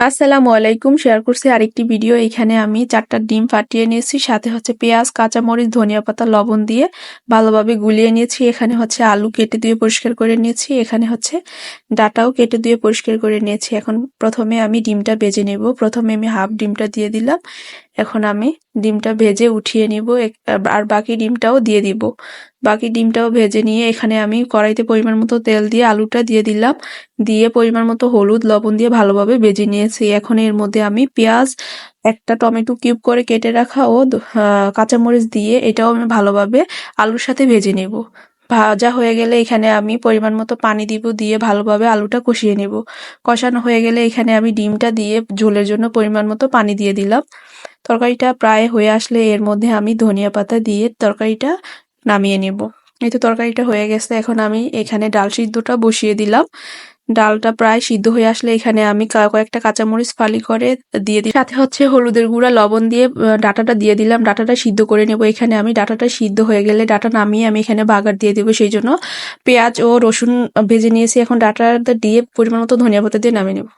আসসালামু আলাইকুম। শেয়ার করছি আরেকটি ভিডিও। এখানে আমি 4টা ডিম ফাটিয়ে নিয়েছি, সাথে হচ্ছে পেঁয়াজ, কাঁচামরিচ, ধনিয়া পাতা, লবণ দিয়ে ভালোভাবে গুলিয়ে নিয়েছি। এখানে হচ্ছে আলু কেটে দিয়ে পরিষ্কার করে নিয়েছি। এখানে হচ্ছে ডাটাও কেটে দিয়ে পরিষ্কার করে নিয়েছি। এখন প্রথমে আমি ডিমটা ভেজে নেব। প্রথমে আমি হাফ ডিমটা দিয়ে দিলাম। এখন আমি ডিমটা ভেজে উঠিয়ে নিব, আর বাকি ডিমটাও দিয়ে দিব। বাকি ডিমটাও ভেজে নিয়ে এখানে আমি কড়াইতে পরিমাণ মতো তেল দিয়ে আলুটা দিয়ে দিলাম। দিয়ে পরিমাণ মতো হলুদ, লবণ দিয়ে ভালোভাবে ভেজে নিয়েছি। এখন এর মধ্যে আমি পেঁয়াজ, একটা টমেটো কিউব করে কেটে রাখা ও কাঁচামরিচ দিয়ে এটাও আমি ভালোভাবে আলুর সাথে ভেজে নেব। ভাজা হয়ে গেলে এখানে আমি পরিমাণ মতো পানি দিব, দিয়ে ভালোভাবে আলুটা কষিয়ে নেব। কষানো হয়ে গেলে এখানে আমি ডিমটা দিয়ে ঝোলের জন্য পরিমাণ মতো পানি দিয়ে দিলাম। তরকারিটা প্রায় হয়ে আসলে এর মধ্যে আমি ধনিয়া পাতা দিয়ে তরকারিটা নামিয়ে নেব। এই তো তরকারিটা হয়ে গেছে। এখন আমি এখানে ডাল সিদ্ধটা বসিয়ে দিলাম। ডালটা প্রায় সিদ্ধ হয়ে আসলে এখানে আমি কয়েকটা কাঁচামরিচ ফালি করে দিয়ে দিই, সাথে হচ্ছে হলুদের গুঁড়া, লবণ দিয়ে ডাটাটা দিয়ে দিলাম। ডাটাটা সিদ্ধ করে নেব। এখানে আমি ডাটাটা সিদ্ধ হয়ে গেলে ডাটা নামিয়ে আমি এখানে বাগার দিয়ে দেবো। সেই জন্য পেঁয়াজ ও রসুন ভেজে নিয়েছি। এখন ডাটাটা দিয়ে পরিমাণ মতো ধনিয়া পাতা দিয়ে নামিয়ে নেব।